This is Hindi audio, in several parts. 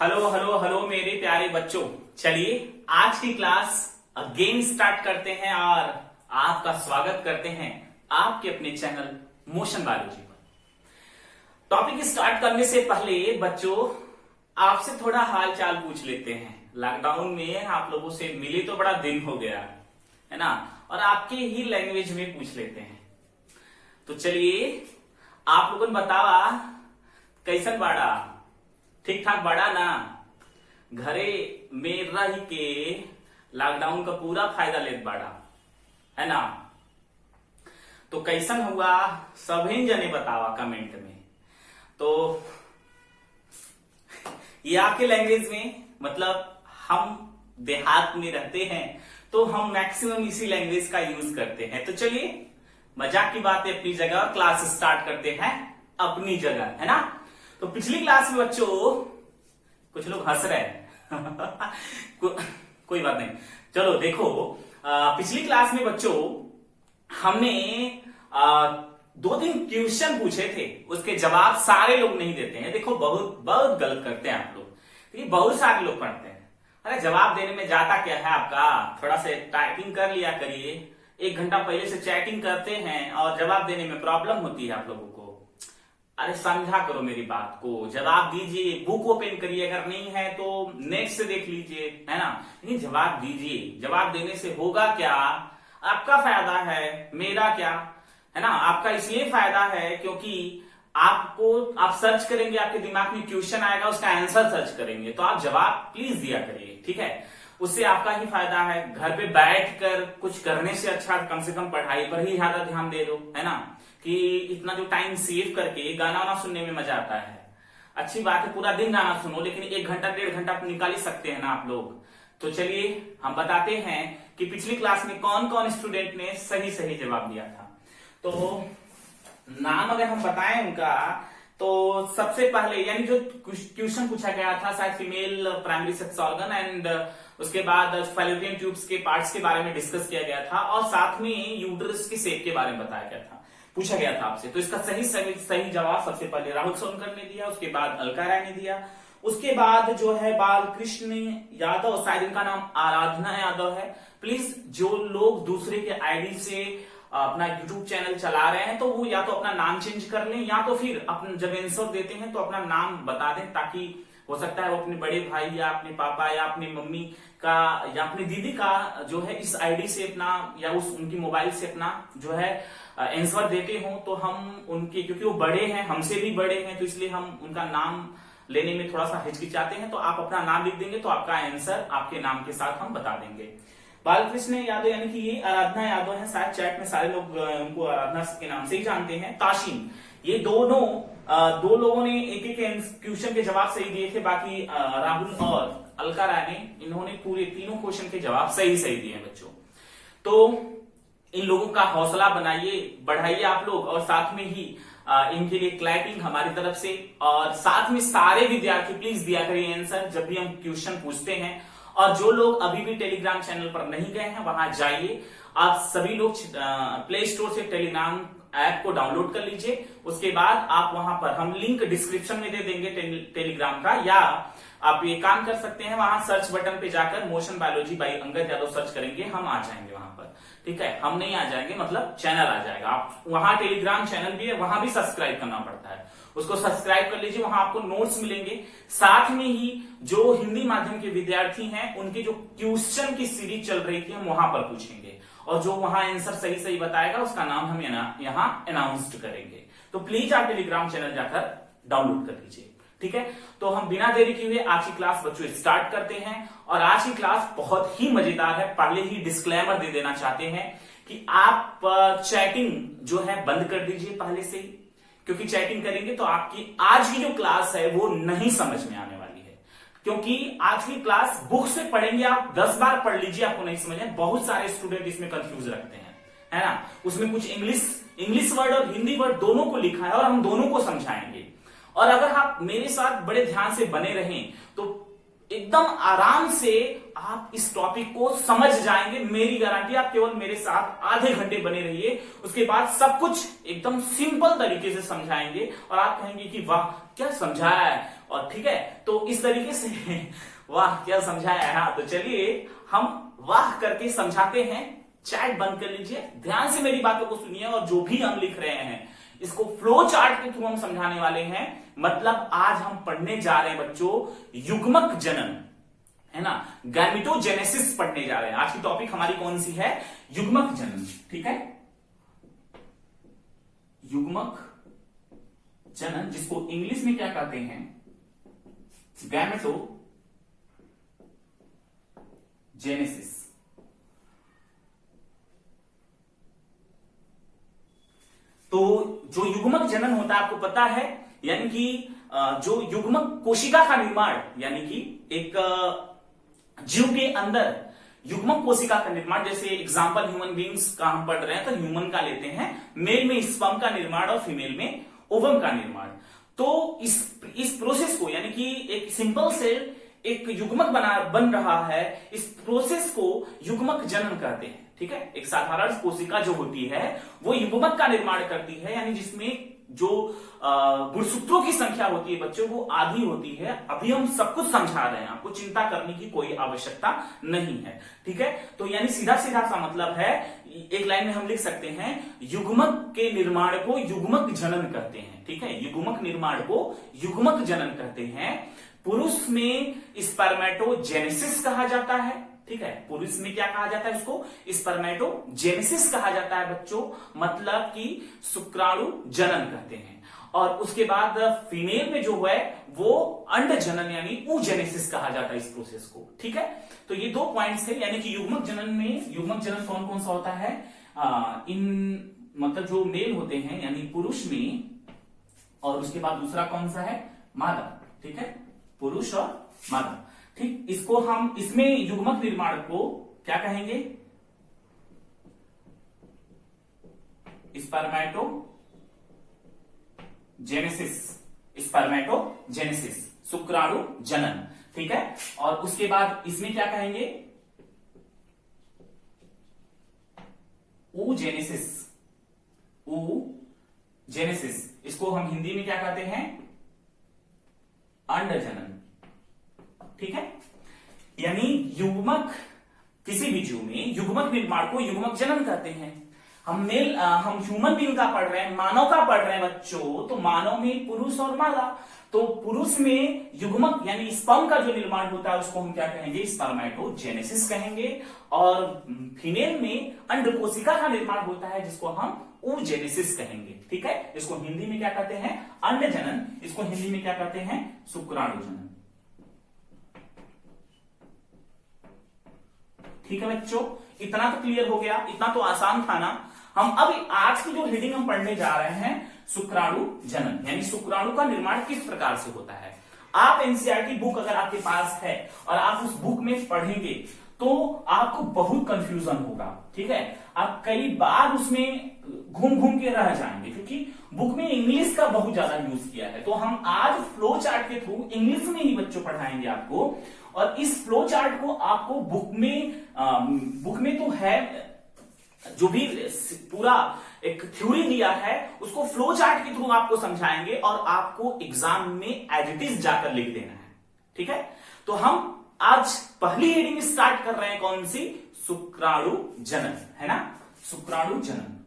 हेलो हेलो हेलो मेरे प्यारे बच्चों, चलिए आज की क्लास अगेन स्टार्ट करते हैं और आपका स्वागत करते हैं आपके अपने चैनल मोशन बायोलॉजी पर। टॉपिक स्टार्ट करने से पहले बच्चों आपसे थोड़ा हाल चाल पूछ लेते हैं। लॉकडाउन में आप लोगों से मिले तो बड़ा दिन हो गया है ना, और आपके ही लैंग्वेज में पूछ लेते हैं। तो चलिए आप लोगों ने बतावा कैसन बाड़ा, ठीक ठाक बाड़ा ना, घरे में रह के लॉकडाउन का पूरा फायदा लेत बाड़ा है ना। तो कैसन हुआ सभी जने बतावा कमेंट में। तो ये आपके लैंग्वेज में, मतलब हम देहात में रहते हैं तो हम मैक्सिमम इसी लैंग्वेज का यूज करते हैं। तो चलिए मजाक की बात है अपनी जगह और क्लास स्टार्ट करते हैं अपनी जगह, है ना। तो पिछली क्लास में बच्चों कुछ लोग हंस रहे हैं कोई बात नहीं, चलो देखो पिछली क्लास में बच्चों हमने 2-3 क्वेश्चन पूछे थे, उसके जवाब सारे लोग नहीं देते हैं। देखो बहुत बहुत गलत करते हैं आप लोग, क्योंकि बहुत सारे लोग पढ़ते हैं। अरे जवाब देने में जाता क्या है आपका, थोड़ा से टाइपिंग कर लिया करिए। 1 घंटा पहले से चैटिंग करते हैं और जवाब देने में प्रॉब्लम होती है आप लोगों को। अरे समझा करो मेरी बात को, जवाब दीजिए, बुक ओपन करिए, अगर नहीं है तो नेट से देख लीजिए, है ना। लेकिन जवाब दीजिए, जवाब देने से होगा क्या, आपका फायदा है, मेरा क्या, है ना। आपका इसलिए फायदा है क्योंकि आप सर्च करेंगे, आपके दिमाग में क्वेश्चन आएगा, उसका आंसर सर्च करेंगे, तो आप जवाब प्लीज दिया करिए, ठीक है। उससे आपका ही फायदा है। घर पे बैठकर कुछ करने से अच्छा कम से कम पढ़ाई पर ही ज्यादा ध्यान दे दो, है ना, कि इतना जो टाइम सेव करके गाना वाना सुनने में मजा आता है। अच्छी बात है, पूरा दिन गाना सुनो, लेकिन 1 घंटा 1.5 घंटा निकाल ही सकते हैं ना आप लोग। तो चलिए हम बताते हैं कि पिछली क्लास में कौन कौन स्टूडेंट ने सही सही जवाब दिया था। तो नाम अगर हम बताएं उनका, तो सबसे पहले यानी जो क्वेश्चन पूछा गया था शायद female primary sex organ and उसके बाद फैलोपियन ट्यूब्स के पार्ट्स के बारे में डिस्कस किया गया था, और साथ में यूट्रस के शेप के बारे में बताया गया था, पूछा गया था आपसे। तो इसका सही जवाब सबसे पहले राहुल सोनकर ने दिया, उसके बाद अलका राय ने दिया, उसके बाद जो है बालकृष्ण यादव, शायद इनका नाम आराधना यादव है। प्लीज जो लोग दूसरे के आईडी से अपना यूट्यूब चैनल चला रहे हैं तो वो या तो अपना नाम चेंज कर लें, या तो फिर अपना जब आंसर देते हैं तो अपना नाम बता दें, ताकि हो सकता है वो अपने बड़े भाई या अपने पापा या अपनी मम्मी का या अपनी दीदी का जो है इस आईडी से अपना या उनकी मोबाइल से अपना जो है आंसर देते हो, तो हम उनके, क्योंकि वो बड़े हैं, हमसे भी बड़े हैं, तो इसलिए हम उनका नाम लेने में थोड़ा सा हिचकिचाते हैं। तो आप अपना नाम लिख देंगे तो आपका आंसर आपके नाम के साथ हम बता देंगे। बालकृष्ण यादव यानी कि ये आराधना यादव है, शायद चैट में सारे लोग उनको आराधना के नाम से ही जानते हैं। ताशीन, ये दो लोगों ने एक क्वेश्चन के जवाब सही दिए थे, बाकी राहुल और अलका राय ने, इन्होंने पूरे 3 क्वेश्चन के जवाब सही दिए हैं बच्चों। तो इन लोगों का हौसला बढ़ाइए आप लोग, और साथ में ही इनके लिए क्लैपिंग हमारी तरफ से। और साथ में सारे विद्यार्थी प्लीज दिया करिए आंसर जब भी हम क्वेश्चन पूछते हैं। और जो लोग अभी भी टेलीग्राम चैनल पर नहीं गए हैं वहां जाइए, आप सभी लोग प्ले स्टोर से टेलीग्राम ऐप को डाउनलोड कर लीजिए। उसके बाद आप वहां पर, हम लिंक डिस्क्रिप्शन में दे देंगे टेलीग्राम का, या आप ये काम कर सकते हैं, वहां सर्च बटन पे जाकर motion biology by Angad Yadav search करेंगे, हम आ जाएंगे वहां पर, ठीक है। हम नहीं आ जाएंगे, मतलब चैनल आ जाएगा। आप वहां टेलीग्राम चैनल भी है, वहां भी सब्सक्राइब करना पड़ता है, उसको सब्सक्राइब कर लीजिए, वहां आपको नोट्स मिलेंगे। साथ में ही जो हिंदी माध्यम के विद्यार्थी हैं उनकी जो क्वेश्चन की सीरीज चल रही थी हम वहां पर पूछेंगे, और जो वहां आंसर सही बताएगा उसका नाम हम यहाँ अनाउंस करेंगे। तो प्लीज आप टेलीग्राम चैनल जाकर डाउनलोड कर लीजिए, ठीक है। तो हम बिना देरी किए हुए आज की क्लास बच्चों स्टार्ट करते हैं, और आज की क्लास बहुत ही मजेदार है। पहले ही डिस्क्लेमर दे देना चाहते हैं कि आप चैटिंग जो है बंद कर दीजिए पहले से ही, क्योंकि चैटिंग करेंगे तो आपकी आज की जो क्लास है वो नहीं समझ में आने वाली है। क्योंकि आज की क्लास बुक से पढ़ेंगे, आप 10 बार पढ़ लीजिए, आपको नहीं समझ में। बहुत सारे स्टूडेंट इसमें कंफ्यूज रखते हैं, है ना। उसमें कुछ इंग्लिश वर्ड और हिंदी वर्ड दोनों को लिखा है, और हम दोनों को समझाएंगे। और अगर आप मेरे साथ बड़े ध्यान से बने रहें तो एकदम आराम से आप इस टॉपिक को समझ जाएंगे, मेरी गारंटी। आप केवल मेरे साथ आधे घंटे बने रहिए, उसके बाद सब कुछ एकदम सिंपल तरीके से समझाएंगे और आप कहेंगे कि वाह क्या समझाया है। और ठीक है, तो इस तरीके से वाह क्या समझाया है। हाँ, तो चलिए हम वाह करके समझाते हैं। चैट बंद कर लीजिए, ध्यान से मेरी बातों को सुनिए और जो भी हम लिख रहे हैं इसको फ्लो चार्ट के थ्रू हम समझाने वाले हैं। मतलब आज हम पढ़ने जा रहे हैं बच्चों युग्मक जनन, है ना, गैमेटोजेनेसिस पढ़ने जा रहे हैं। आज की टॉपिक हमारी कौन सी है? युग्मक जनन। ठीक है, युग्मक जनन, जिसको इंग्लिश में क्या कहते हैं? गैमेटोजेनेसिस। तो जो युग्मक जनन होता है आपको पता है, यानी कि जो युग्मक कोशिका का निर्माण, यानी कि एक जीव के अंदर युग्मक कोशिका का निर्माण, जैसे एग्जांपल ह्यूमन बींग्स का हम पढ़ रहे हैं तो ह्यूमन का लेते हैं, मेल में स्पर्म का निर्माण और फीमेल में ओवम का निर्माण। तो इस प्रोसेस को, यानी कि एक सिंपल सेल एक युग्मक बन रहा है, इस प्रोसेस को युग्मक जनन कहते हैं। ठीक है, एक साधारण कोशिका जो होती है वो युग्मक का निर्माण करती है, यानी जिसमें जो गुणसूत्रों की संख्या होती है बच्चों वो आधी होती है। अभी हम सब कुछ समझा रहे हैं, आपको चिंता करने की कोई आवश्यकता नहीं है। ठीक है, तो यानी सीधा सीधा सा मतलब है, एक लाइन में हम लिख सकते हैं युग्मक के निर्माण को युग्मक जनन कहते हैं। ठीक है, युग्मक निर्माण को युग्मक जनन कहते हैं। पुरुष में स्पर्मेटोजेनेसिस कहा जाता है। ठीक है, पुरुष में क्या कहा जाता है? उसको स्पर्मेटोजेनेसिस कहा जाता है बच्चों, मतलब कि शुक्राणु जनन कहते हैं। और उसके बाद फीमेल में जो है वो अंड जनन यानी oogenesis कहा जाता है इस प्रोसेस को। ठीक है, तो ये दो पॉइंट्स है, यानी कि युग्मक जनन में, युग्मक जनन कौन कौन सा होता है? इन मतलब जो मेल होते हैं यानी पुरुष में, और उसके बाद दूसरा कौन सा है? मादा। ठीक है, पुरुष और मादा। ठीक, इसको हम, इसमें युग्मक निर्माण को क्या कहेंगे? स्पर्मेटोजेनेसिस, स्पर्मेटोजेनेसिस, शुक्राणु जनन। ठीक है, और उसके बाद इसमें क्या कहेंगे? oogenesis, oogenesis, इसको हम हिंदी में क्या कहते हैं? अंड जनन। ठीक है, यानी युग्मक, किसी भी जीव में युग्मक निर्माण को युग्मक जनन कहते हैं। हम ह्यूमन बीइंग का पढ़ रहे हैं, मानव का पढ़ रहे हैं बच्चों, तो मानव में पुरुष और मादा। तो पुरुष में युग्मक यानी स्पर्म का जो निर्माण होता है उसको हम क्या कहेंगे? स्पर्मेटोजेनेसिस कहेंगे। और फीमेल में अंड कोशिका का निर्माण होता है जिसको हम oogenesis कहेंगे। ठीक है, इसको हिंदी में क्या कहते हैं? अंड जनन। इसको हिंदी में क्या कहते हैं? शुक्राणु जनन। ठीक है बच्चों, इतना तो क्लियर हो गया, इतना तो आसान था ना। हम अब आज की जो हेडिंग हम पढ़ने जा रहे हैं शुक्राणु जनन, यानी शुक्राणु का निर्माण किस प्रकार से होता है। आप एनसीईआरटी बुक अगर आपके पास है और आप उस बुक में पढ़ेंगे तो आपको बहुत कंफ्यूजन होगा। ठीक है, आप कई बार उसमें घूम घूम के रह जाएंगे, क्योंकि बुक में इंग्लिश का बहुत ज्यादा यूज किया है। तो हम आज फ्लो चार्ट के थ्रू इंग्लिश में ही बच्चों पढ़ाएंगे आपको। और इस फ्लो चार्ट को आपको बुक में तो है, जो भी पूरा एक थ्योरी दिया है उसको फ्लो चार्ट के थ्रू आपको समझाएंगे और आपको एग्जाम में एज इट इज जाकर लिख देना है। ठीक है, तो हम आज पहली हेडिंग स्टार्ट कर रहे हैं, कौन सी? शुक्राणु जनन, है ना, शुक्राणु जनन।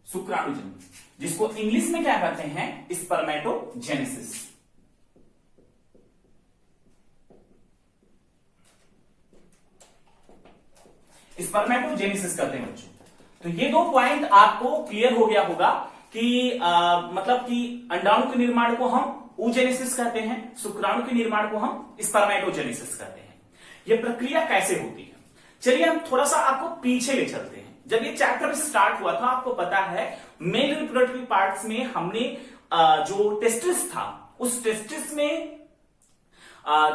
शुक्राणु जनन, जिसको इंग्लिश में क्या कहते हैं? स्पर्मेटोजेनेसिस। स्पर्मेटोजेनेसिस कहते हैं बच्चों। तो ये दो पॉइंट आपको क्लियर हो गया होगा कि मतलब कि अंडाणु के निर्माण को हम oogenesis कहते हैं, शुक्राणु के निर्माण को हम स्पर्मेटोजेनेसिस कहते हैं। यह प्रक्रिया कैसे होती है? चलिए हम थोड़ा सा आपको पीछे ले चलते हैं। जब ये चैप्टर स्टार्ट हुआ था, आपको पता है मेल रिप्रोडक्टिव पार्ट्स में हमने जो टेस्टिस था, उस टेस्टिस में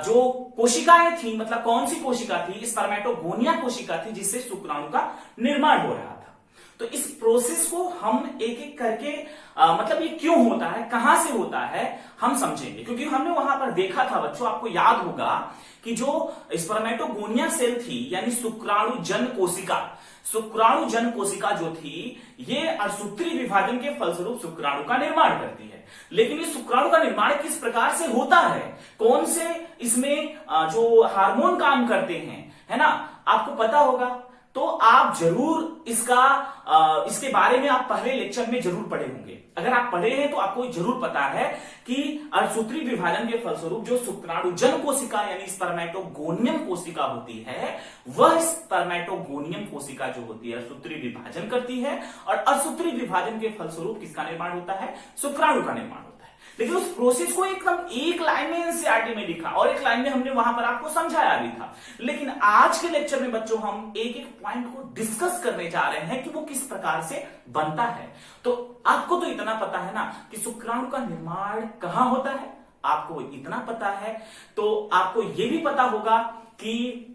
जो कोशिकाएं थी, मतलब कौन सी कोशिका थी? स्पर्मेटोगोनिया कोशिका थी, जिससे शुक्राणु का निर्माण हो रहा था। तो इस प्रोसेस को हम एक एक करके मतलब ये क्यों होता है, कहां से होता है, हम समझेंगे। क्योंकि हमने वहां पर देखा था बच्चों, आपको याद होगा कि जो स्पर्मेटोगोनिया सेल थी यानी शुक्राणु जन कोशिका, शुक्राणु जन कोशिका जो थी ये अर्धसूत्री विभाजन के फलस्वरूप शुक्राणु का निर्माण करती है। लेकिन इस शुक्राणु का निर्माण किस प्रकार से होता है, कौन से इसमें जो हार्मोन काम करते हैं, है ना, आपको पता होगा। तो आप जरूर इसके बारे में आप पहले लेक्चर में जरूर पढ़े होंगे। अगर आप पढ़े हैं तो आपको जरूर पता है कि अर्धसूत्री विभाजन के फलस्वरूप जो शुक्राणु जन कोशिका यानी स्पर्मेटोगोनियम कोशिका होती है, वह स्पर्मेटोगोनियम कोशिका जो होती है अर्धसूत्री विभाजन करती है, और अर्धसूत्री विभाजन के फलस्वरूप किसका निर्माण होता है, शुक्राणु का निर्माण होता है। लेकिन उस प्रोसेस को एकदम एक लाइन में एनसीईआरटी में लिखा और एक लाइन में हमने वहां पर आपको समझाया भी था। लेकिन आज के लेक्चर में बच्चों हम एक एक पॉइंट को डिस्कस करने जा रहे हैं कि वो किस प्रकार से बनता है। तो आपको तो इतना पता है ना कि शुक्राणु का निर्माण कहां होता है, आपको इतना पता है। तो आपको यह भी पता होगा कि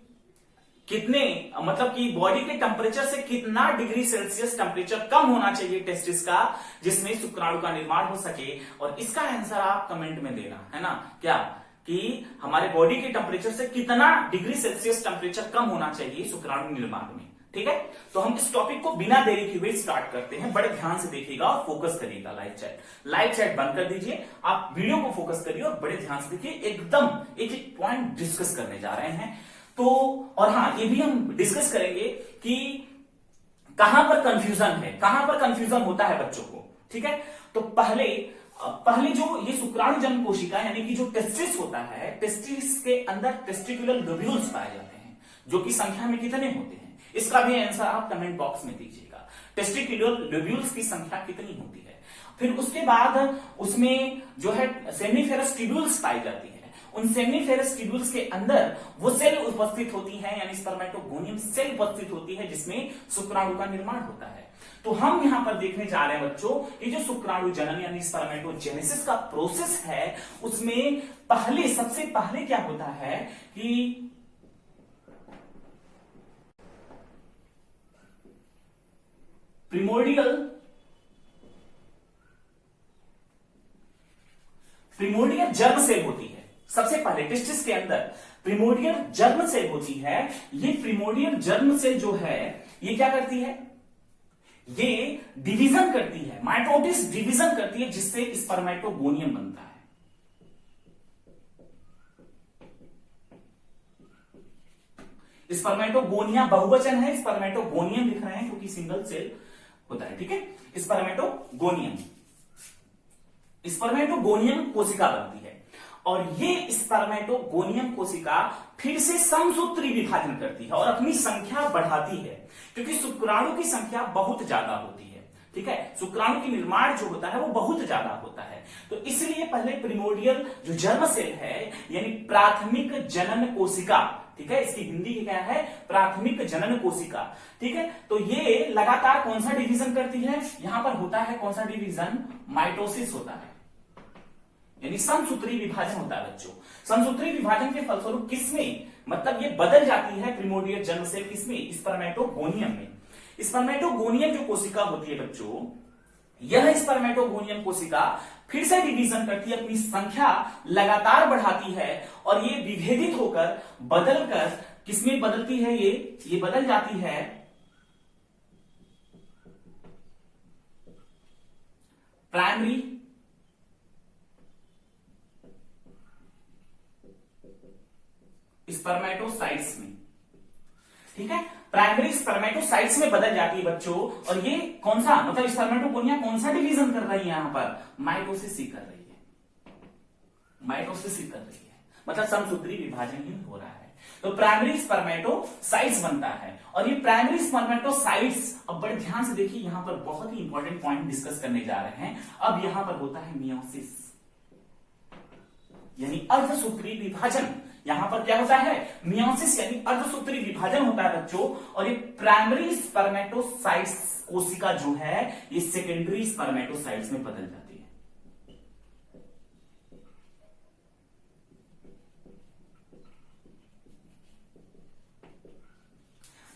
कितने मतलब कि बॉडी के टेम्परेचर से कितना डिग्री सेल्सियस टेम्परेचर कम होना चाहिए टेस्टिस का, जिसमें शुक्राणु का निर्माण हो सके। और इसका आंसर आप कमेंट में देना, है ना, क्या कि हमारे बॉडी के टेम्परेचर से कितना डिग्री सेल्सियस टेम्परेचर कम होना चाहिए शुक्राणु निर्माण में। ठीक है, तो हम इस टॉपिक को बिना देरी के हुए स्टार्ट करते हैं। बड़े ध्यान से देखिएगा और फोकस करिएगा। लाइव चैट बंद कर दीजिए, आप वीडियो को फोकस करिए और बड़े ध्यान से देखिए। एकदम एक एक पॉइंट डिस्कस करने जा रहे हैं। तो और हाँ, ये भी हम डिस्कस करेंगे कि कहां पर कंफ्यूजन है, कहां पर कंफ्यूजन होता है बच्चों को। ठीक है, तो पहले जो ये शुक्राणु जन कोशिका यानी कि जो टेस्टिस होता है, टेस्टिस के अंदर टेस्टिकुलर लोब्यूल्स पाए जाते हैं, जो कि संख्या में कितने होते हैं, इसका भी आंसर आप कमेंट बॉक्स में दीजिएगा। टेस्टिकुलर लोब्यूल्स की संख्या कितनी होती है। फिर उसके बाद उसमें जो है सेमिनिफेरस ट्यूब्यूल्स पाई जाती है। उन सेमिनिफेरस ट्यूब्यूल्स के अंदर वो सेल उपस्थित होती हैं यानी स्पर्मेटोगोनियम सेल उपस्थित होती है जिसमें शुक्राणु का निर्माण होता है। तो हम यहां पर देखने जा रहे हैं बच्चों, ये जो शुक्राणु जनन यानी स्पर्मेटोजेनेसिस का प्रोसेस है, उसमें सबसे पहले क्या होता है कि प्रिमोर्डियल जर्म सेल होती है। सबसे पहले टेस्टिस के अंदर प्रिमोर्डियल जर्म सेल होती है। ये प्रिमोर्डियल जर्म सेल जो है ये क्या करती है, ये डिवीजन करती है, माइटोसिस डिवीजन करती है, जिससे स्पर्मेटोगोनियम बनता है। स्पर्मेटोगोनिया बहुवचन है, स्पर्मेटोगोनियम लिख रहे हैं क्योंकि सिंगल सेल होता है। ठीक है, स्पर्मेटोगोनियम कोशिका बनती है। और ये स्पर्मेटोगोनियम कोशिका फिर से समसूत्री विभाजन करती है और अपनी संख्या बढ़ाती है, क्योंकि शुक्राणु की संख्या बहुत ज्यादा होती है। ठीक है, शुक्राणु की निर्माण जो होता है वो बहुत ज्यादा होता है। तो इसलिए पहले प्रिमोर्डियल जो जर्म सेल है यानी प्राथमिक जनन कोशिका, ठीक है, इसकी हिंदी क्या है, प्राथमिक जनन कोशिका। ठीक है, तो ये लगातार कौन सा डिवीजन करती है, यहां पर होता है कौन सा डिवीजन, माइटोसिस होता है, यानी समसूत्री विभाजन होता है बच्चों। समसूत्री विभाजन के फलस्वरूप किसमें, मतलब ये बदल जाती है प्रिमोर्डियल जर्म सेल किसमें, स्पर्मेटोगोनियम में। स्पर्मेटोगोनियम जो कोशिका होती है बच्चों, यह स्पर्मेटोगोनियम कोशिका फिर से डिवीजन करती है, अपनी संख्या लगातार बढ़ाती है और ये विभेदित होकर बदलकर किसमें बदलती है, ये बदल जाती है प्राइमरी स्पर्मेटोसाइट्स में। ठीक है, प्राइमरी स्पर्मेटोसाइट्स में बदल जाती है बच्चों। और ये कौन सा, मतलब स्पर्मेटोगोनिया कौन सा डिवीजन कर रही है, यहां पर माइटोसिस ही कर रही है, माइटोसिस ही कर रही है, मतलब समसूत्री विभाजन ही हो रहा है। तो प्राइमरी स्पर्मेटोसाइट्स बनता है। और ये प्राइमरी स्पर्मेटोसाइट्स, अब बड़े ध्यान से देखिए, यहां पर बहुत ही इंपॉर्टेंट पॉइंट डिस्कस करने जा रहे हैं। अब यहां पर होता है मियोसिस यानी अर्धसूत्री विभाजन। यहां पर क्या होता है, मियोसिस यानी अर्धसूत्री विभाजन होता है बच्चों। और ये प्राइमरी स्पर्मेटोसाइट्स कोशिका जो है ये सेकेंडरी स्पर्मेटोसाइट्स में बदल जाती है।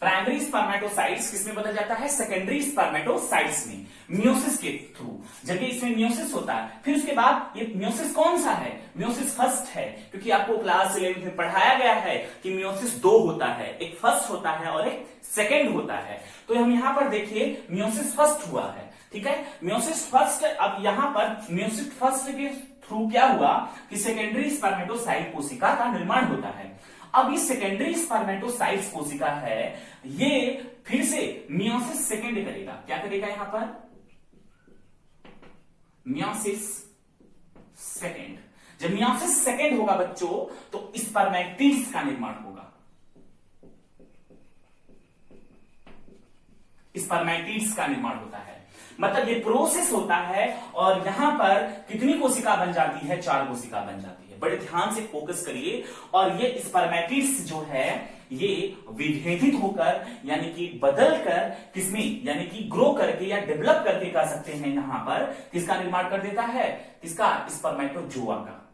प्राइमरी स्पर्मेटोसाइट्स किसमें बदल जाता है, सेकेंडरी स्पर्मेटोसाइट्स में, मियोसिस के थ्रू। जब ये इसमें मियोसिस होता है, फिर उसके बाद ये मियोसिस कौन सा है, मियोसिस फर्स्ट है, क्योंकि आपको क्लास 11 में पढ़ाया गया है कि मियोसिस 2 होता है, एक फर्स्ट होता है और एक सेकेंड होता है। तो हम यहां पर देखिए मियोसिस फर्स्ट हुआ है, ठीक है, मियोसिस फर्स्ट। अब यहां पर मियोसिस फर्स्ट के थ्रू क्या हुआ कि सेकेंडरी स्पर्मेटोसाइट कोशिका का निर्माण होता है। अब ये सेकेंडरी स्पर्मेटोसाइट कोशिका है, ये फिर से मियोसिस सेकेंड करेगा। क्या करेगा यहां पर, मियोसिस सेकेंड। जब मियोसिस सेकेंड होगा बच्चों, तो स्पर्मेटिड्स का निर्माण होगा, स्पर्मेटिड्स का निर्माण होता है। मतलब ये प्रोसेस होता है और यहां पर कितनी कोशिका बन जाती है, 4 कोशिका बन जाती है। बड़े ध्यान से फोकस करिए। और ये स्पर्मेटिड्स जो है ये विभेदित होकर यानी कि बदल कर किसमें, यानी कि ग्रो करके या डेवलप करके कह सकते हैं, यहां पर किसका निर्माण कर देता है, किसका, स्पर्मेटोजोआ का।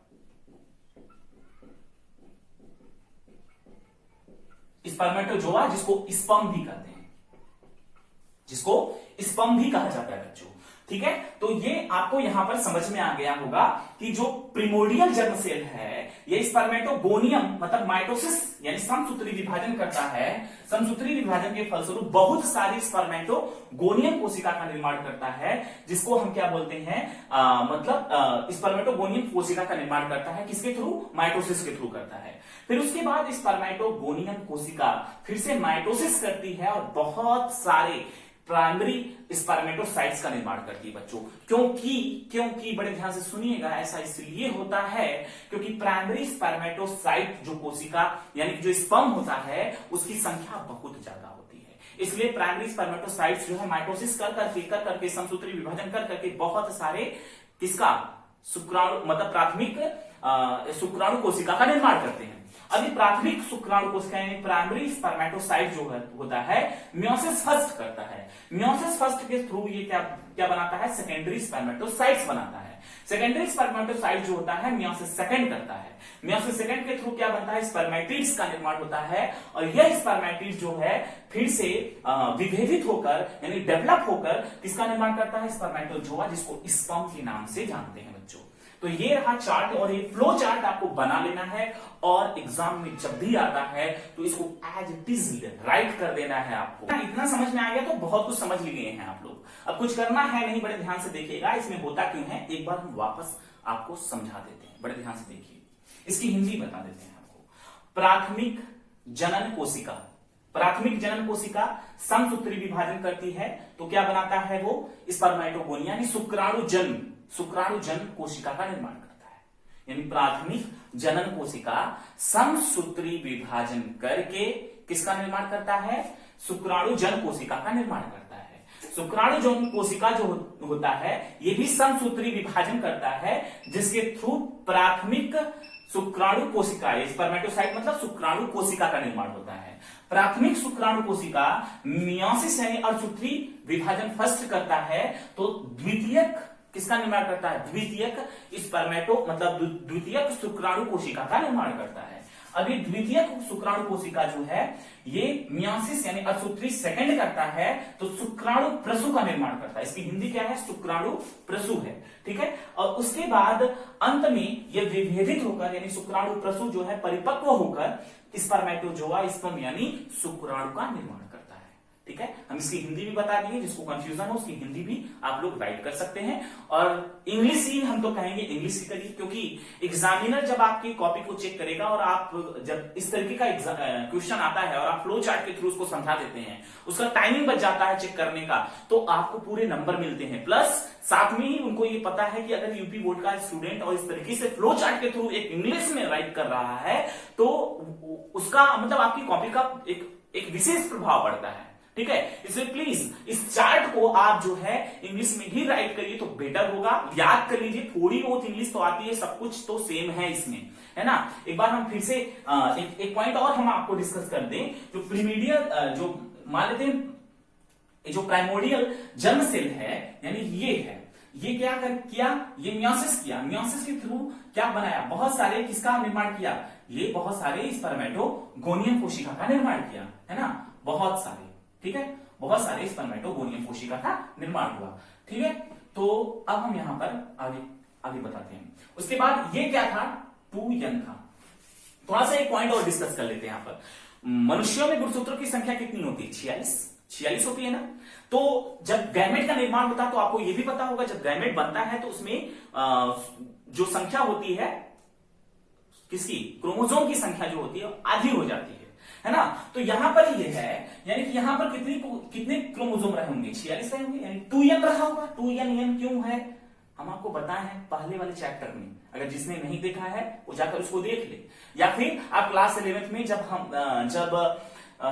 स्पर्मेटोजोआ जिसको स्पर्म भी कहते हैं, जिसको स्पर्म भी कहा जाता है बच्चों, ठीक है। तो ये आपको यहां पर समझ में आ गया होगा कि जो प्रिमोडियल जर्म सेल है ये स्पर्मेटोगोनियम मतलब माइटोसिस यानी समसूत्री विभाजन करता है। समसूत्री विभाजन के फलस्वरूप बहुत सारी स्पर्मेटोगोनियम कोशिका का निर्माण करता है, जिसको हम क्या बोलते हैं, मतलब स्पर्मेटोगोनियम कोशिका का निर्माण करता है। किसके थ्रू, माइटोसिस के थ्रू करता है। फिर उसके बाद स्पर्मेटोगोनियम कोशिका फिर से माइटोसिस करती है और बहुत सारे प्राइमरी स्पर्मेटोसाइट्स का निर्माण करती है बच्चों। क्योंकि बड़े ध्यान से सुनिएगा, ऐसा इसलिए होता है क्योंकि प्राइमरी स्पर्मेटोसाइट जो कोशिका यानी जो स्पर्म होता है उसकी संख्या बहुत ज्यादा होती है। इसलिए प्राइमरी स्पर्मेटोसाइट्स जो है माइटोसिस कर करके समसूत्री विभाजन कर करके बहुत सारे किसका, शुक्राणु मतलब प्राथमिक शुक्राणु कोशिका का निर्माण करते हैं। अभी प्राथमिक शुक्राणु कोशिका यानी प्राइमरी स्पर्मेटोसाइट जो होता है मियोसिस फर्स्ट करता है। मियोसिस फर्स्ट के थ्रू ये क्या बनाता है, सेकेंडरी स्पर्मेटोसाइट्स बनाता है। सेकेंडरी स्पर्मेटोसाइट जो होता है मियोसिस सेकेंड करता है। मियोसिस सेकेंड के थ्रू क्या बनता है, स्पर्मेटिड्स का निर्माण होता है। और यह स्पर्मेटिड्स जो है फिर से विभेदित होकर यानी डेवलप होकर किसका निर्माण करता है, स्पर्मेटोजोआ, जिसको स्पर्म के नाम से जानते हैं बच्चों। तो ये रहा चार्ट और ये फ्लो चार्ट आपको बना लेना है और एग्जाम में जब भी आता है तो इसको एज इट इज राइट कर देना है आपको। इतना समझ में आ गया तो बहुत कुछ समझ लिए हैं आप लोग। अब कुछ करना है नहीं, बड़े ध्यान से देखिएगा इसमें होता क्यों है, एक बार हम वापस आपको समझा देते हैं। बड़े ध्यान से देखिए, इसकी हिंदी बता देते हैं आपको। प्राथमिक जनन कोशिका, प्राथमिक जनन कोशिका समसूत्री विभाजन करती है तो क्या बनाता है वो, स्पर्मेटोगोनियम यानी शुक्राणु जन्म कोशिका का निर्माण करता है। यानी प्राथमिक जनन कोशिका समसूत्री विभाजन करके किसका निर्माण करता है, शुक्राणु जन्म कोशिका का निर्माण करता है। शुक्राणु जन्म कोशिका जो होता है ये भी समसूत्री विभाजन करता है, जिसके थ्रू प्राथमिक शुक्राणु कोशिका, स्पर्मेटोसाइट मतलब शुक्राणु कोशिका का निर्माण होता है। प्राथमिक शुक्राणु कोशिका मियोसिस यानी अर्धसूत्री विभाजन फर्स्ट करता है तो द्वितीयक किसका निर्माण करता है, द्वितीयक स्पर्मेटो मतलब द्वितीयक शुक्राणु कोशिका का निर्माण करता है। अभी द्वितीयक शुक्राणु कोशिका जो है ये मियोसिस यानी अर्धसूत्री सेकंड करता है तो शुक्राणु प्रसु का निर्माण करता है। इसकी हिंदी क्या है, शुक्राणु प्रसु है, ठीक है। और उसके बाद अंत में ये विभेदित होकर यानी शुक्राणु प्रसु जो है परिपक्व होकर स्पर्मेटोजोआ स्पर्म यानी शुक्राणु का निर्माण करता है, ठीक है। हम इसकी हिंदी भी बता दिए, जिसको कंफ्यूजन हो उसकी हिंदी भी आप लोग राइट कर सकते हैं। और इंग्लिश ही हम तो कहेंगे इंग्लिश ही करिए, क्योंकि एग्जामिनर जब आपकी कॉपी को चेक करेगा और आप जब इस तरीके का क्वेश्चन आता है और आप फ्लो चार्ट के थ्रू उसको समझा देते हैं, उसका टाइमिंग बच जाता है चेक करने का, तो आपको पूरे नंबर मिलते हैं। प्लस साथ में ही उनको ये पता है कि अगर यूपी बोर्ड का स्टूडेंट और इस तरीके से फ्लो चार्ट के थ्रू एक इंग्लिश में राइट कर रहा है तो उसका मतलब आपकी कॉपी का एक विशेष प्रभाव पड़ता है, ठीक है। इसलिए प्लीज इस चार्ट को आप जो है इंग्लिश में ही राइट करिए तो बेटर होगा। याद कर लीजिए, थोड़ी बहुत इंग्लिश तो आती है, सब कुछ तो सेम है इसमें, है ना। एक बार हम फिर से एक पॉइंट और हम आपको डिस्कस कर दें। जो प्रीमीडियल जो मान लेते हैं जो प्राइमोडियल जर्म सेल है यानी ये है, ये क्या किया, ये मियोसिस किया, मियोसिस के थ्रू क्या बनाया, बहुत सारे किसका निर्माण किया, ये बहुत सारे स्पर्मेटोगोनियम कोशिका का निर्माण किया, है ना। बहुत सारे, ठीक है, बहुत सारे स्पर्मेटोगोनियम कोशिका का निर्माण हुआ। ठीक है, तो अब हम यहां पर आगे आगे बताते हैं। उसके बाद ये क्या था, 2n था। थोड़ा सा एक पॉइंट और डिस्कस कर लेते हैं यहां पर। मनुष्यों में गुणसूत्रों की संख्या कितनी होती है, 46 होती है ना। तो जब गैमेट का निर्माण होता है तो आपको यह भी पता होगा, जब गैमेट बनता है तो उसमें जो संख्या होती है किसकी, क्रोमोसोम की संख्या जो होती है आधी हो जाती है ना। तो यहां पर ये है, यानी कि यहां पर कितने क्रोमोसोम रहे होंगे, 46 रहे होंगे, यानी 2n रहा होगा। 2n क्यों है हम आपको बताए हैं पहले वाले चैप्टर में, अगर जिसने नहीं देखा है वो जाकर उसको देख ले, या फिर आप क्लास 11th में जब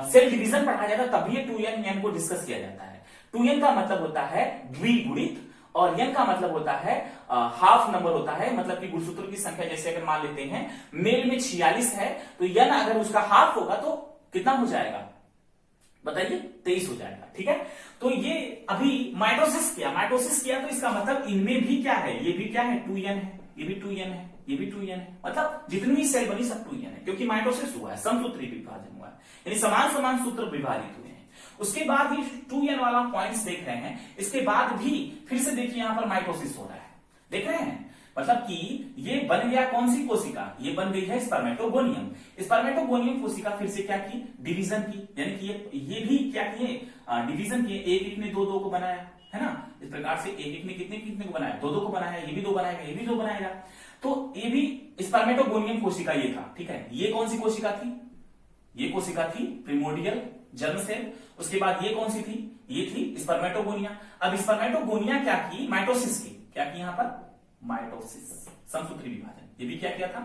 सेल डिवीजन पढ़ाया जाता तभी ये 2n को डिस्कस किया जाता है। 2n का मतलब होता है द्विगुणित, और n का मतलब होता है हाफ नंबर होता है, मतलब कि गुणसूत्रों की संख्या जैसे अगर मान लेते हैं मेल में 46 है तो n अगर उसका हाफ होगा तो कितना हो जाएगा बताइए, 23 हो जाएगा। ठीक है, तो ये अभी माइटोसिस किया तो इसका मतलब इनमें भी क्या है, ये भी क्या है 2n है, ये भी 2n है, ये भी 2n है, मतलब जितनी भी सेल बनी सब 2n है, क्योंकि माइटोसिस हुआ है, समसूत्री विभाजन हुआ है, यानी समान समान सूत्र विभाजित हुए हैं। उसके बाद भी 2n वाला पॉइंट्स देख रहे हैं, इसके बाद भी फिर से देखिए यहां पर माइटोसिस हो रहा है, देख रहे हैं, मतलब कि ये बन गया कौन सी कोशिका, ये बन गई है स्पर्मेटोगोनियम। स्पर्मेटोगोनियम कोशिका फिर से क्या की, डिवीजन की, यानी कि ये भी क्या किए, डिवीजन किए, एक ने दो को बनाया, है ना। इस प्रकार से एक ने कितने कितने को बनाया, दो को बनाया, ये भी दो बनाएगा, ये भी दो बनाएगा। तो ये भी स्पर्मेटोगोनियम कोशिका ये था। ठीक है, ये कौन सी कोशिका थी, ये कोशिका थी प्रिमोर्डियल जर्म सेल। उसके बाद ये कौन सी थी, ये थी स्पर्मेटोगोनिया। अब स्पर्मेटोगोनिया क्या की, माइटोसिस की, क्या की यहां पर माइटोसिस, समसूत्री विभाजन, ये भी क्या किया था,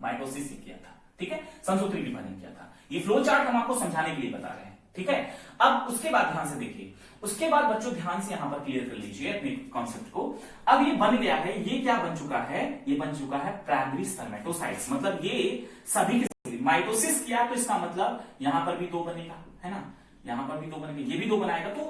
माइटोसिस ही किया था। ठीक है, समसूत्री विभाजन किया था। ये फ्लो चार्ट हम आपको समझाने के लिए बता रहे हैं। ठीक है, अब उसके बाद ध्यान से देखिए, उसके बाद बच्चों ध्यान से यहां पर क्लियर कर लीजिए अपने कॉन्सेप्ट को। अब ये बन गया है, ये क्या बन चुका है, ये बन चुका है प्राइमरी स्पर्मेटोसाइट्स, मतलब ये सभी के माइटोसिस किया तो इसका मतलब यहां पर भी दो बनेगा, है ना, यहां पर भी दो बनेगा, ये भी दो बनाएगा, तो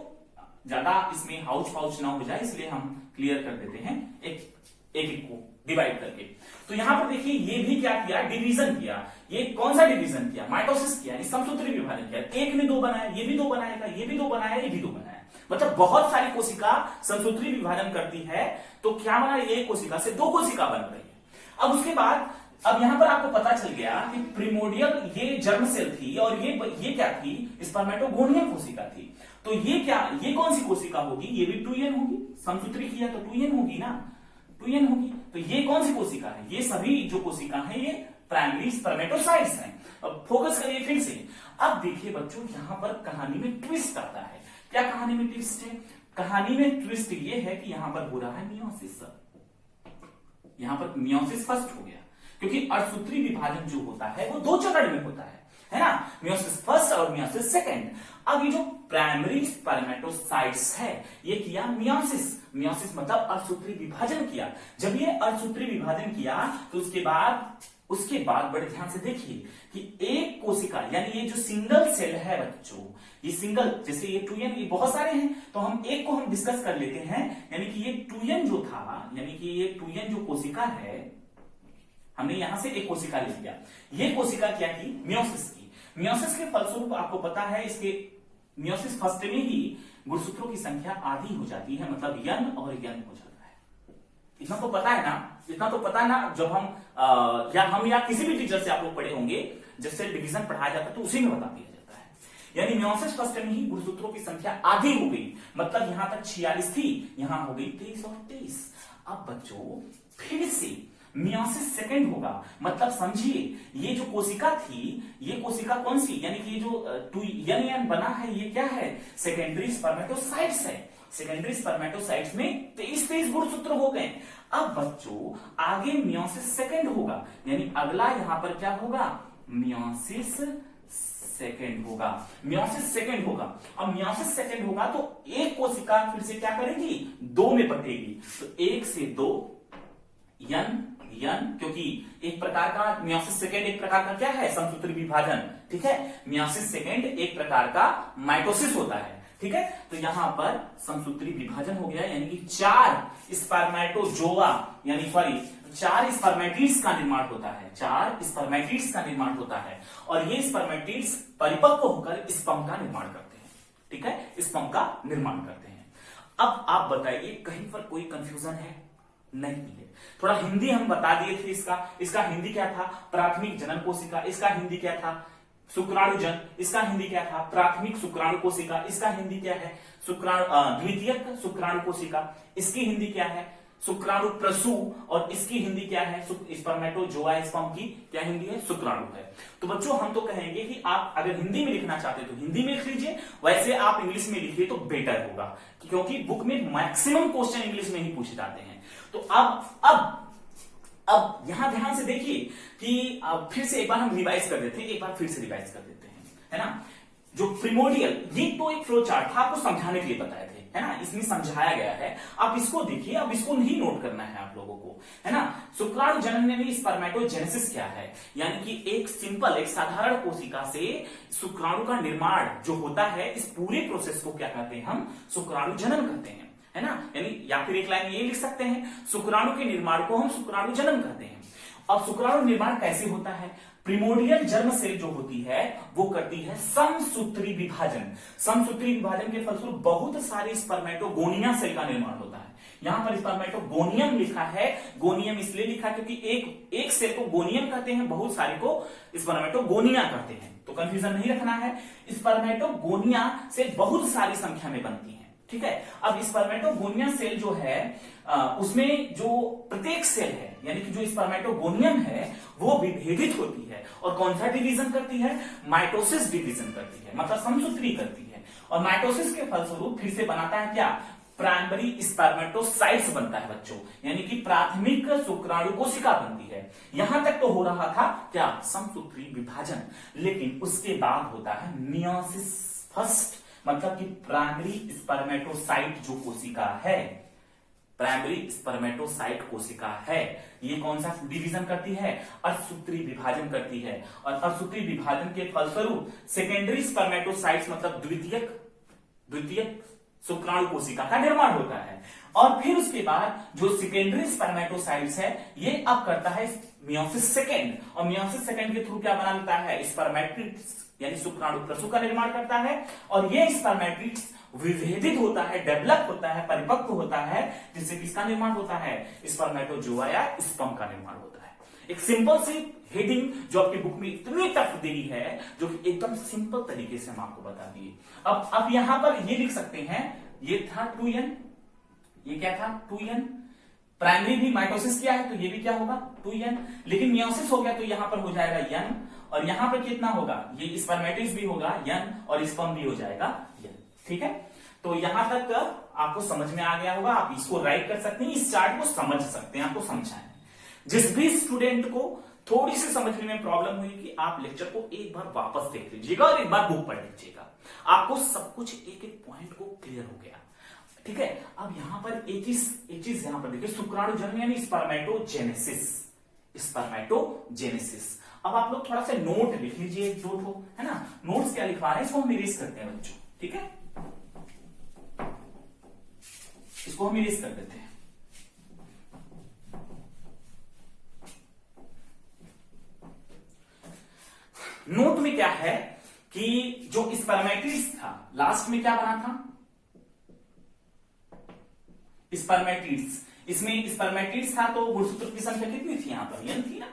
ज्यादा इसमें हाउच पाउच ना हो जाए इसलिए हम क्लियर कर देते हैं एक को डिवाइड करके। तो यहां पर देखिए ये भी क्या किया, डिवीजन किया। ये कौन सा डिवीजन किया, माइटोसिस किया, समसूत्री विभाजन किया। एक ने दो बनाया, ये भी दो बनाएगा, ये भी दो बनाया, ये भी दो बनाया, मतलब बहुत सारी कोशिका समसूत्री विभाजन करती है। तो क्या बना, एक कोशिका से दो कोशिका बन रही है। अब उसके बाद अब यहां पर आपको पता चल गया कि प्रिमोर्डियल ये जर्म सेल थी और ये क्या थी, स्पर्मेटोगोनियम कोशिका थी। तो ये क्या, ये कौन सी कोशिका होगी, ये भी 2n होगी, समसूत्री किया तो 2n होगी ना, 2n होगी। तो ये कौन सी कोशिका है, ये सभी जो कोशिका है ये प्राइमरी स्पर्मेटोसाइट्स हैं। अब फोकस करिए फिर से। अब देखिए बच्चों यहां पर कहानी में ट्विस्ट आता है। क्या कहानी में ट्विस्ट है, कहानी में ट्विस्ट ये है कि यहां पर हो रहा है मियोसिस। यहां पर मियोसिस फर्स्ट हो गया, क्योंकि अर्धसूत्री विभाजन जो होता है वो दो चरण में होता है ना, मियोसिस फर्स्ट और मियोसिस सेकंड। अब ये जो प्राइमरी स्पर्मेटोसाइट्स है ये किया मियोसिस मतलब अर्धसूत्री विभाजन किया। जब ये अर्धसूत्री विभाजन किया तो उसके बाद बड़े ध्यान से देखिए कि एक कोशिका, यानी ये जो सिंगल सेल है बच्चों, ये सिंगल, जैसे ये 2n, ये बहुत सारे हैं तो हम एक को हम डिस्कस कर लेते हैं। यानी कि ये 2n जो था, यानी कि ये 2n जो कोशिका है, हमने यहां से एक कोशिका ले लिया। ये कोशिका क्या की, मियोसिस की। मियोसिस के फलस्वरूप आपको पता है इसके मियोसिस फर्स्ट में ही गुणसूत्रों की संख्या आधी हो जाती है, मतलब n और n हो जाता है। इतना तो पता है ना, इतना तो पता है ना। जब हम या किसी भी टीचर से आप लोग पढ़े होंगे, जब सेल डिवीजन पढ़ाया जाता है तो उसी में बता दिया जाता है। यानी मियोसिस फर्स्ट में ही गुणसूत्रों की संख्या आधी हो गई, मतलब यहां तक 46 थी, यहां हो गई 23 और 23। अब बच्चों फिर से मियोसिस सेकंड होगा, मतलब समझिए ये जो कोशिका थी, ये कोशिका कौन सी, यानी कि ये जो 2n बना है ये क्या है, सेकेंडरी स्पर्मेटोसाइट्स है। सेकेंडरी स्पर्मेटोसाइट्स में 23 गुणसूत्र हो गए। अब बच्चों आगे मियोसिस सेकंड होगा, यानी अगला यहां पर क्या होगा, मियोसिस सेकंड होगा, मियोसिस सेकंड होगा। अब मियोसिस सेकंड होगा तो एक कोशिका फिर से क्या करेगी, दो में बटेगी। तो 1 से 2 n, क्योंकि एक प्रकार का मियोसिस सेकंड एक प्रकार का क्या है, समसूत्री विभाजन। ठीक है, मियोसिस सेकंड एक प्रकार का माइटोसिस होता है। ठीक है, तो यहां पर समसूत्री विभाजन हो गया, यानी कि 4 स्पर्मेटोजोआ यानी सॉरी 4 स्पर्मेटिड्स का निर्माण होता है, 4 स्पर्मेटिड्स का निर्माण होता है, और ये स्पर्मेटिड्स परिपक्व होकर स्पर्म का निर्माण करते हैं। ठीक है, स्पर्म का निर्माण करते हैं। अब आप बताइए कहीं पर कोई कंफ्यूजन है? नहीं है। थोड़ा हिंदी हम बता दिए थे इसका हिंदी क्या था? प्राथमिक जनन कोशिका। इसका हिंदी क्या था? शुक्राणुजन। इसका हिंदी क्या था? प्राथमिक शुक्राणु कोशिका। इसका हिंदी क्या है? द्वितीयक शुक्राणु कोशिका। इसकी हिंदी क्या है? शुक्राणु प्रसू। और इसकी हिंदी क्या है? स्पर्मेटोजोआ, स्पर्म की क्या हिंदी है? शुक्राणु है। तो बच्चों हम तो कहेंगे कि आप अगर हिंदी में लिखना चाहते तो हिंदी में लिख लीजिए, वैसे आप इंग्लिश में लिखिए तो बेटर होगा, क्योंकि बुक में मैक्सिमम क्वेश्चन इंग्लिश में ही पूछे जाते हैं। तो अब यहां ध्यान से देखिए कि फिर से एक बार हम रिवाइज कर देते हैं, एक बार फिर से रिवाइज कर देते हैं, है ना। जो प्रिमोडियल, ये तो एक फ्लो चार्ट था, आपको समझाने के लिए बताए थे, है ना, इसमें समझाया गया है। आप इसको देखिए, अब इसको नहीं नोट करना है आप लोगों को, है ना। शुक्राणु जनन में स्पर्मेटोजेनेसिस क्या है? यानी कि एक साधारण कोशिका से शुक्राणु का निर्माण जो होता है, इस पूरे प्रोसेस को क्या कहते हैं? हम शुक्राणु जनन कहते हैं, है ना। यानी या फिर एक लाइन ये लिख सकते हैं, शुक्राणु के निर्माण को हम शुक्राणु जनन कहते हैं। अब शुक्राणु निर्माण कैसे होता है? प्रिमोडियल जर्म सेल जो होती है वो करती है समसूत्री विभाजन। समसूत्री विभाजन के फलस्वरूप बहुत सारे स्पर्मेटोगोनिया सेल का निर्माण होता है। यहां पर स्पर्मेटोगोनियम लिखा है, गोनियम इसलिए लिखा क्योंकि एक सेल को गोनियम कहते हैं, बहुत सारे को स्पर्मेटोगोनिया कहते हैं, तो कंफ्यूजन नहीं रखना है। स्पर्मेटोगोनिया सेल बहुत सारी संख्या में बनती है, ठीक है। अब स्पर्मेटोगोनिया सेल जो है उसमें जो प्रत्येक सेल है, यानी कि जो स्पर्मेटोगोनियम है वो विभेदित होती है, और कौन सा डिवीजन करती है? माइटोसिस डिवीजन करती है, मतलब समसूत्री करती है। और माइटोसिस के फलस्वरूप फिर से बनाता है क्या? प्राइमरी स्पर्मेटोसाइट्स बनता है बच्चों, यानी कि प्राथमिक शुक्राणु कोशिका बनती है। यहां तक तो हो रहा था क्या? समसूत्री विभाजन। लेकिन उसके बाद होता है मियोसिस फर्स्ट, मतलब कि प्राइमरी स्पर्मेटोसाइट जो कोशिका है, प्राइमरी स्पर्मेटोसाइट कोशिका है, ये कौन सा डिवीजन करती है? अर्धसूत्री विभाजन करती है। और अर्धसूत्री विभाजन के फलस्वरूप सेकेंडरी स्पर्मेटोसाइट्स मतलब द्वितीयक शुक्राणु कोशिका का निर्माण होता है। और फिर उसके बाद जो सेकेंडरी स्पर्मेटोसाइट्स है ये अब करता है मियोसिस सेकेंड, और मियोसिस सेकेंड के थ्रू क्या बना लेता है? स्पर्मेटिड्स यानी शुक्राणु प्रसू का निर्माण करता है, और ये स्पर्मेटिड्स विभेदित होता है, डेवलप होता है, परिपक्व होता है, जिससे किसका निर्माण होता है? स्पर्मेटोजोआ या स्पर्म का निर्माण होता है। एक सिंपल सी हेडिंग जो आपकी बुक में इतनी टफ दी है, जो कि एकदम सिंपल तरीके से हम आपको बता दिए। अब यहां पर ये लिख सकते हैं, ये था 2n, ये क्या था? 2n। प्राइमरी भी माइटोसिस किया है तो ये भी क्या होगा? 2n। लेकिन मियोसिस हो गया तो यहां पर हो जाएगा n, और यहां पर कितना होगा? ये स्पर्मेटिड्स भी होगा n, और स्पर्म भी हो जाएगा n। ठीक है, तो यहां तक आपको समझ में आ गया होगा। आप इसको राइट कर सकते हैं, इस चार्ट को समझ सकते हैं, आपको समझाएं। जिस भी स्टूडेंट को थोड़ी सी समझने में प्रॉब्लम हुई कि आप लेक्चर को एक बार वापस देख लीजिएगा और एक बार बुक पढ़ लीजिएगा, आपको सब कुछ एक एक पॉइंट को क्लियर हो गया। ठीक है, अब यहां पर एक चीज यहां पर देखिए, शुक्राणु जन्म यानी स्पर्मेटोजेनेसिस, स्पर्मेटोजेनेसिस। अब आप लोग थोड़ा सा नोट लिख लीजिए, दो ठो, है ना। नोट्स क्या लिखवा रहे हैं इसको हम इरेज करते हैं बच्चों, ठीक है, इसको हम इरेज कर देते हैं। नोट में क्या है कि जो स्पर्मेटिड्स था, लास्ट में क्या बना था? स्पर्मेटिड्स। इसमें स्पर्मेटिड्स था तो गुणसूत्र की संख्या कितनी थी? यहां पर n थी ना।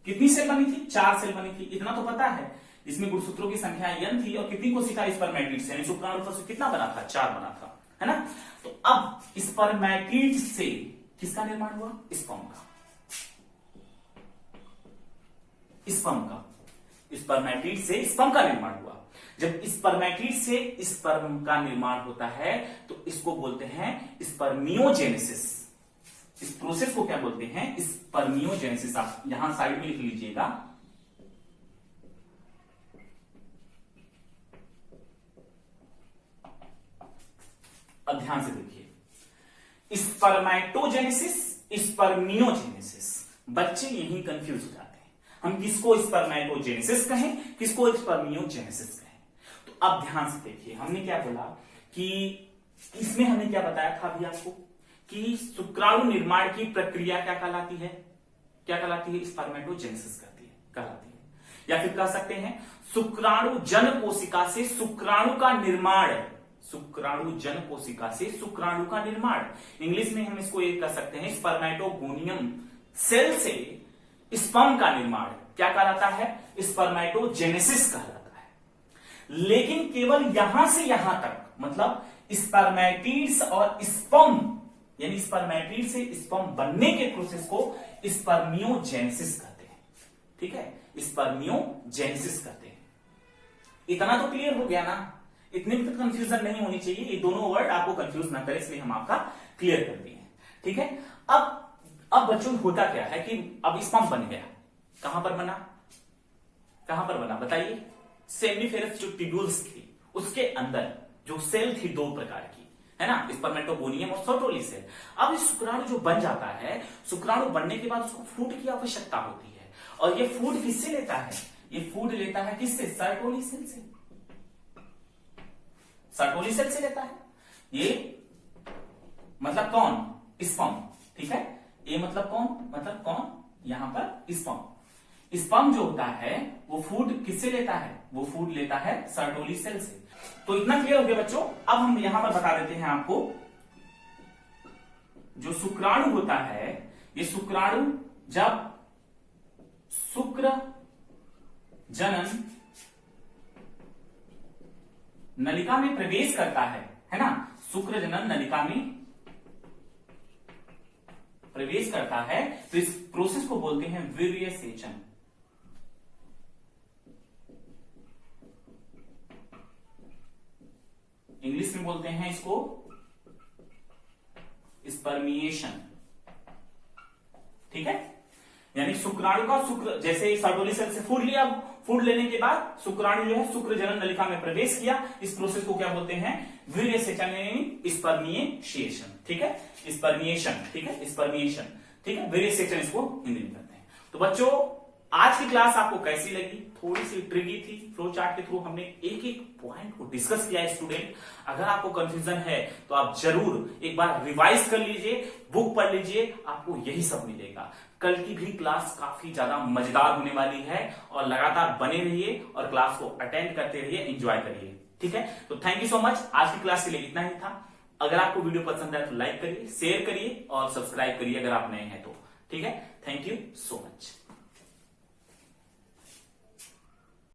कितनी सेल बनी थी? 4 सेल बनी थी, इतना तो पता है। इसमें गुणसूत्रों की संख्या n थी, और कितनी कोशिका स्पर्मेटिड्स यानी शुक्राणु पर से कितना बना था? 4 बना था, है ना। तो अब स्पर्मेटिड्स से किसका निर्माण हुआ? स्पर्म का। स्पर्मेटिड से स्पर्म का निर्माण हुआ। जब स्पर्मेटिड से स्पर्म का निर्माण होता है तो इसको बोलते हैं स्पर्मियोजेनेसिस। इस प्रोसेस को क्या बोलते हैं? स्पर्मियोजेनेसिस। आप यहां साइड में लिख लीजिएगा। अब ध्यान से देखिए, स्पर्मेटोजेनेसिस, स्पर्मियोजेनेसिस, बच्चे यही कंफ्यूज हो जाते हैं। हम किसको स्पर्मेटोजेनेसिस कहें, किसको स्पर्मियोजेनेसिस कहें। तो अब ध्यान से देखिए, हमने क्या बोला कि इसमें हमने क्या बताया था अभी आपको कि शुक्राणु निर्माण की प्रक्रिया क्या कहलाती है, क्या कहलाती है, स्पर्मेटोजेनेसिस कहलाती है। या फिर कह सकते हैं शुक्राणु जन कोशिका से शुक्राणु का निर्माण, शुक्राणु जन कोशिका से शुक्राणु का निर्माण। इंग्लिश में हम इसको एक कह सकते हैं स्पर्मेटोगोनियम सेल से स्पर्म का निर्माण क्या कहलाता है, स्पर्मेटोजेनेसिस कहलाता है। लेकिन केवल यहां से यहां तक, मतलब स्पर्मेटिड्स और स्पर्म, यानी स्पर्मेटिड से स्पर्म बनने के प्रोसेस को स्पर्मियोजेनेसिस कहते हैं। ठीक है, स्पर्मियोजेनेसिस कहते हैं। इतना तो क्लियर हो गया ना, इतने भी तक कंफ्यूजन नहीं होनी चाहिए, ये दोनों वर्ड आपको कंफ्यूज ना करे, इसलिए हम आपका क्लियर कर दिए। ठीक है, अब बच्चों होता क्या है कि अब स्पर्म बन गया, कहां पर बना, कहां पर बना बताइए, सेमिनिफेरस जो ट्यूब्यूल्स थी उसके अंदर जो सेल थी दो प्रकार की, है ना, स्पर्मेटोगोनियम और सर्टोली सेल। अब इस शुक्राणु जो बन जाता है, शुक्राणु बनने के बाद उसको फूड की आवश्यकता होती है, और ये फूड किससे लेता है, ये फूड लेता है किससे, सर्टोली सेल से, सर्टोली सेल से लेता है। ये मतलब कौन, स्पर्म। ठीक है, ये मतलब कौन, मतलब कौन, यहां पर स्पर्म। स्पर्म जो होता है वो फूड किससे लेता है, वो फूड लेता है सर्टोली सेल से। तो इतना क्लियर हो गया बच्चों। अब हम यहां पर बता देते हैं आपको, जो शुक्राणु होता है, ये शुक्राणु जब शुक्र जनन नलिका में प्रवेश करता है ना, शुक्र जनन नलिका में प्रवेश करता है, तो इस प्रोसेस को बोलते हैं वीर्य सेचन। इंग्लिश में बोलते हैं इसको स्पर्मिएशन। ठीक है, यानी शुक्राणु का शुक्र, जैसे सर्टोली सेल से फूड लिया, फूड लेने के बाद शुक्राणु जो है शुक्र जनन नलिका में प्रवेश किया, इस प्रोसेस को क्या बोलते हैं, वीर्य सेचन यानी स्पर्मिएशन। ठीक है, स्पर्मिएशन। ठीक है, स्पर्मिएशन। ठीक है, वीर्य सेचन इसको हिंदी में कहते हैं। तो बच्चों आज की क्लास आपको कैसी लगी, थोड़ी सी ट्रिकी थी, फ्लो चार्ट के थ्रू हमने एक एक पॉइंट को डिस्कस किया है। स्टूडेंट, अगर आपको कंफ्यूजन है तो आप जरूर एक बार रिवाइज कर लीजिए, बुक पढ़ लीजिए, आपको यही सब मिलेगा। कल की भी क्लास काफी ज्यादा मजेदार होने वाली है, और लगातार बने रहिए और क्लास को अटेंड करते रहिए, एंजॉय करिए। ठीक है, तो थैंक यू सो मच। आज की क्लास के लिए इतना ही था। अगर आपको वीडियो पसंद आए तो लाइक करिए, शेयर करिए और सब्सक्राइब करिए अगर आप नए हैं तो। ठीक है, थैंक यू सो मच।